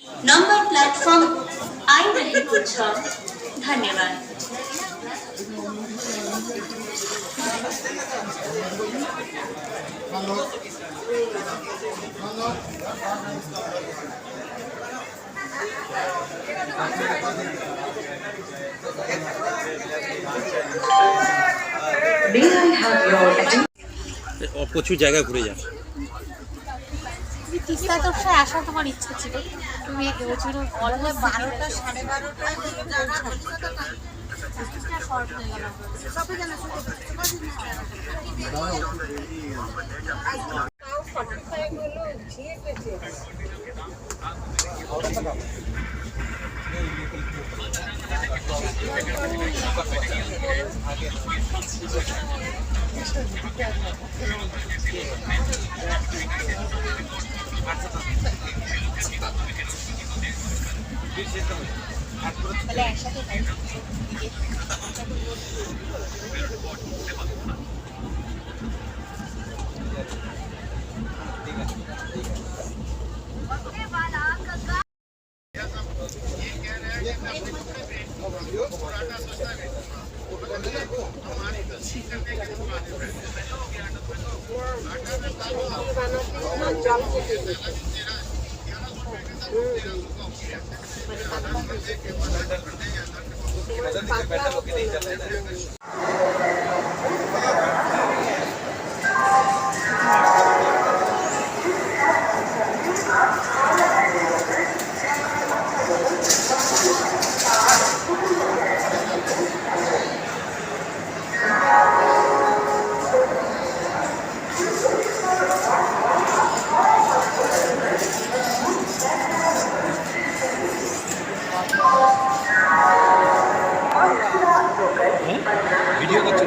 Number platform I रही पूछ धन्यवाद। প্রচুর জায়গা ঘুরে যা। তিস্তা তোরসায় আসার তোমার ইচ্ছা ছিল, তুমি এবছর 12টা ভিডিও করছো?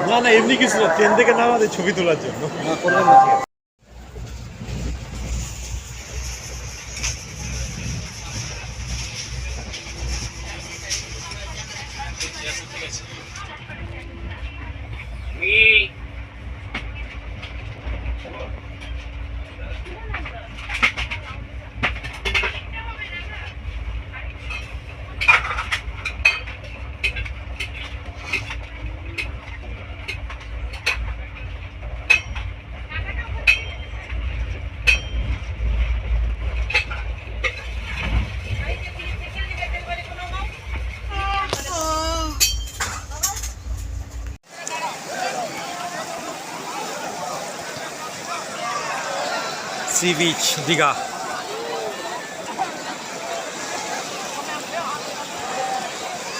না না, এমনি কিছু না, ট্রেন থেকে নামাতে ছবি তোলার জন্য। না করবেন না, ঠিক আছে। Sea beach Digha.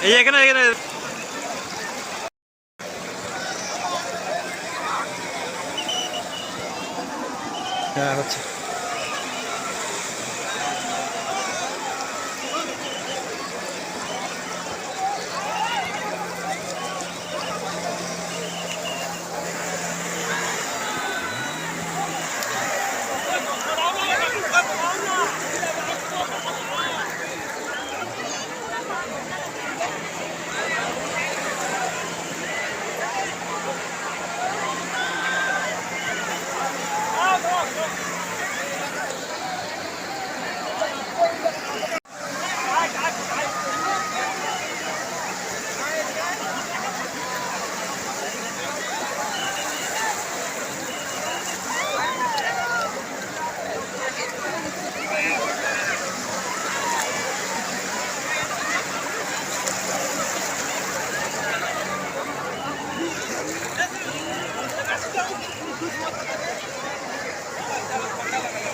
এই এখানে এখানে হ্যাঁ হচ্ছে।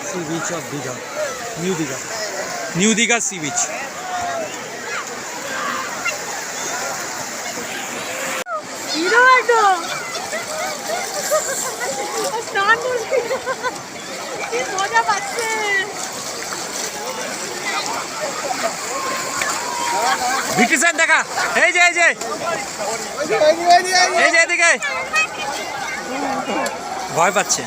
Sea beach of Digha, New Digha, New Digha sea beach. Hero একদম স্নান করছি, কি মজা পাচ্ছে। ভিটিসেন দেখা, এই যে এই যে এই যে এদিকে ভয় পাচ্ছে।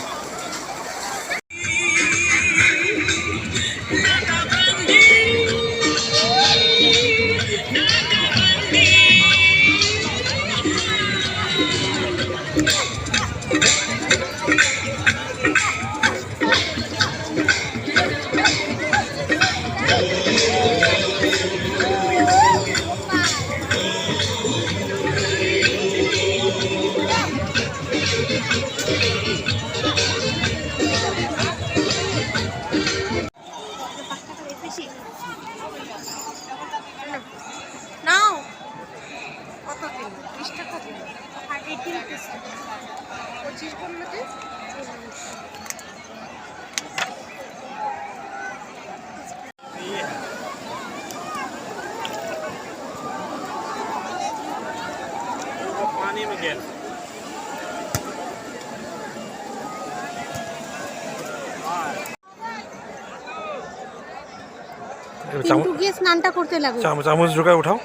নাও কত দিন 20 টাকা দিন 18 পিস 25 বলতে पानी में गया কিন্তু গিয়ে স্নানটা করতে লাগবে চামচ ঢোকায় উঠাও।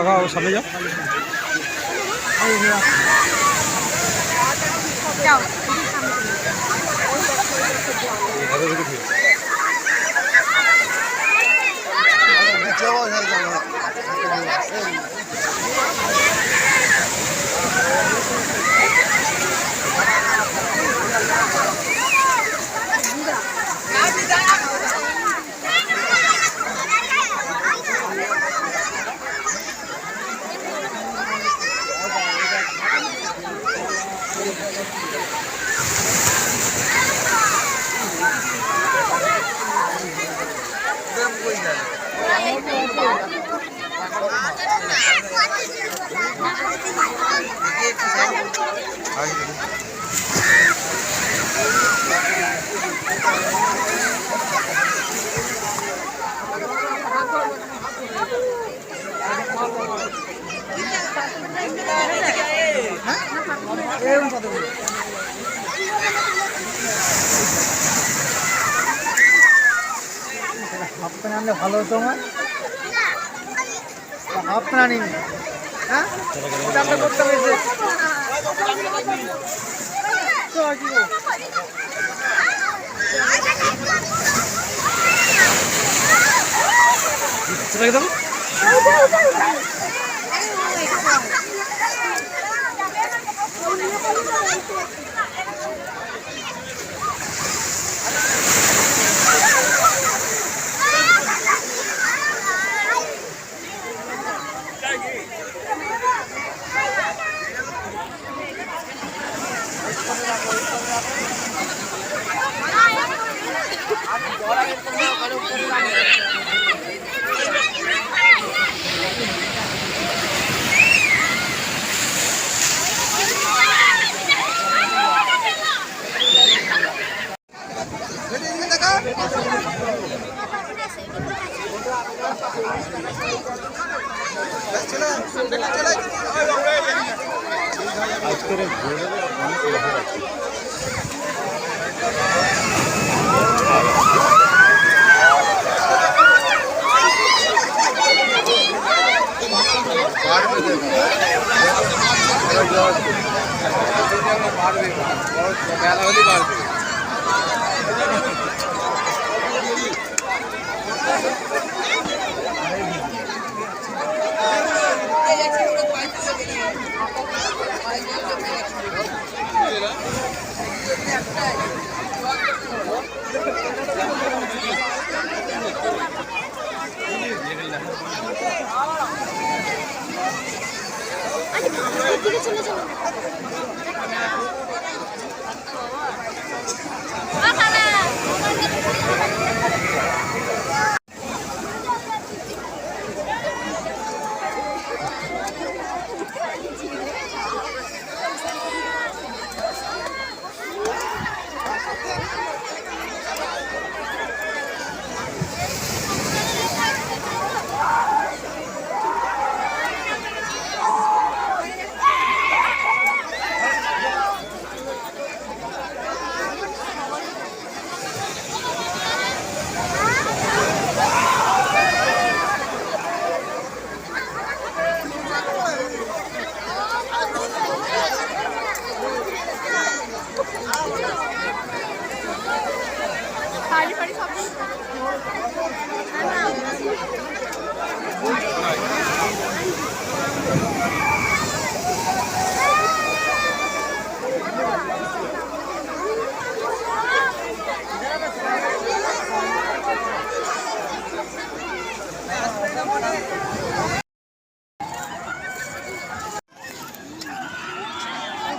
আগাও সামনে যাও। যাও হাফ প্যান্ট আনলে ভালো হতো আমার। হাফ প্যান্ট আনিনি, হ্যাঁ চাপটা করতে হয়েছে।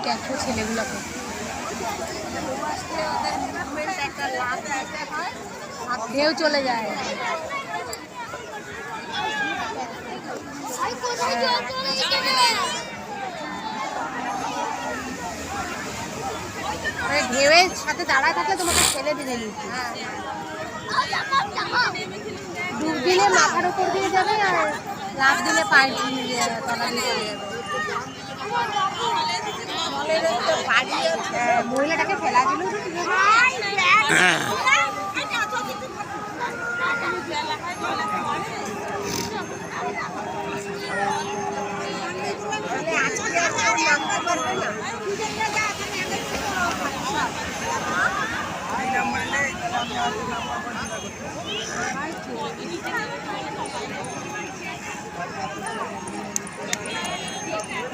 দেখো ছেলেগুলোকে ঢেউ চলে যায়। ঢেউয়ের সাথে দাঁড়ায় থাকলে তোমাকে ছেলে দিলে নিচ্ছে। ডুব দিলে মাথার উপর দিয়ে যাবে আর লাফ দিলে পায়ের তলা দিয়ে চলে যাবে। মহিলাটাকে ফেলা দিল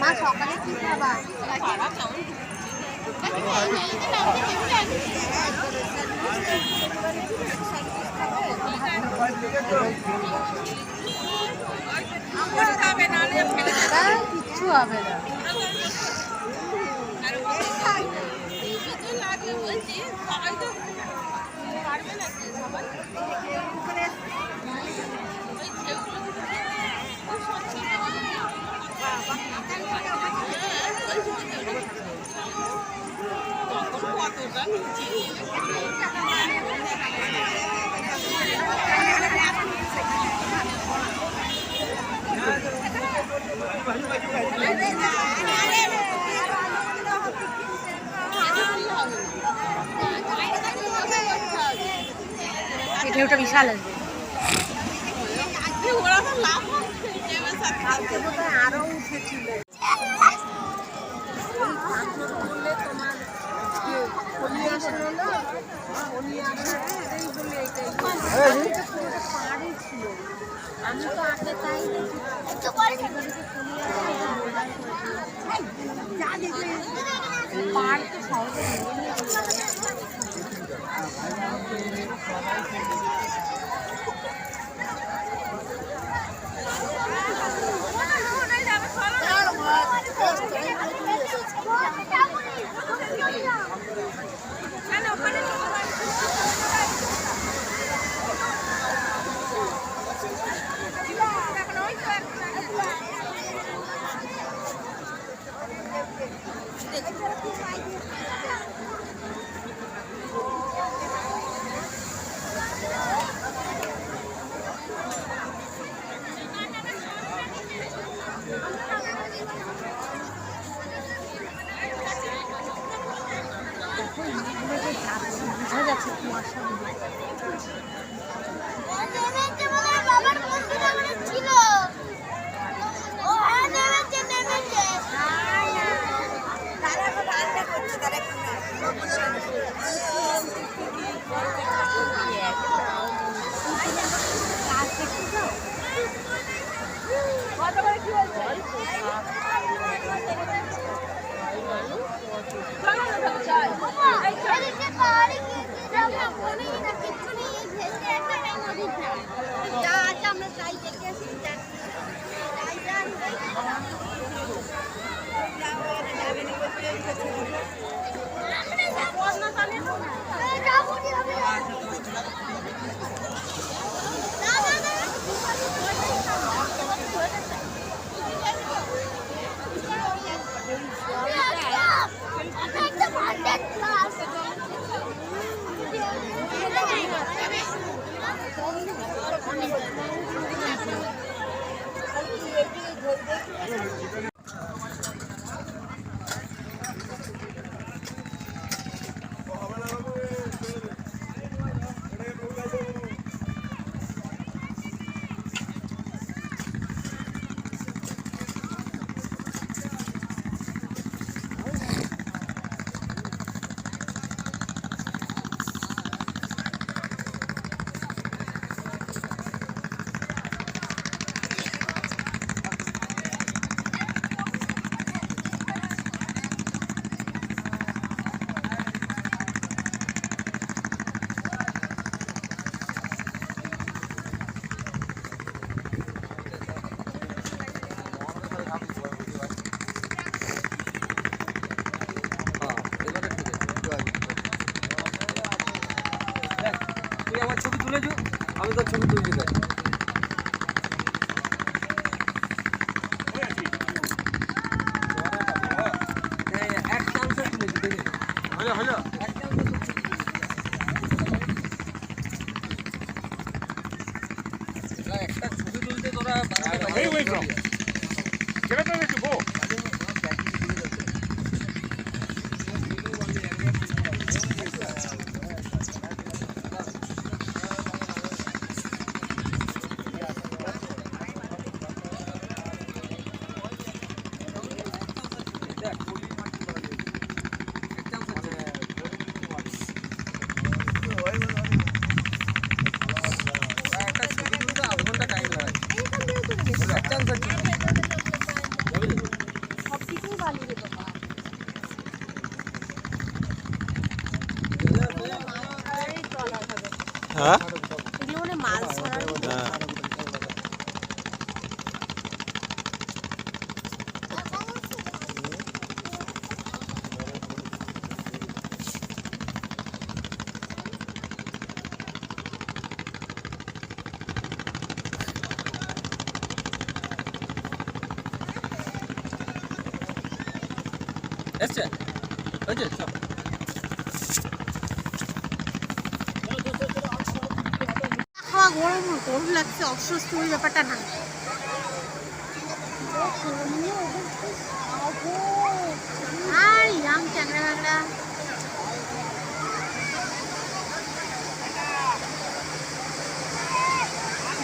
মা সকালে কি খাবা? কিচ্ছু হবে না। ঢেউটা বিশাল আসবে। আরো উঠেছিল। আমি তো আগে তাই পাড় তো সহজে বোঝা যাচ্ছে কুয়াশা। Where are you from? Get up there to go. সব কিছুই বালি রে বাবা। এই চলা হবে। হ্যাঁ এগুলো মানে মাছ ধরার হ্যাঁ এসছে ওই যে চল খাওয়া গরম গরম লাগছে অস্বস্তি ওই ব্যাপারটা না আর ইয়াং চ্যাংড়া ব্যাংড়া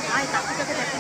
ভাই কাকুটাকে দেখো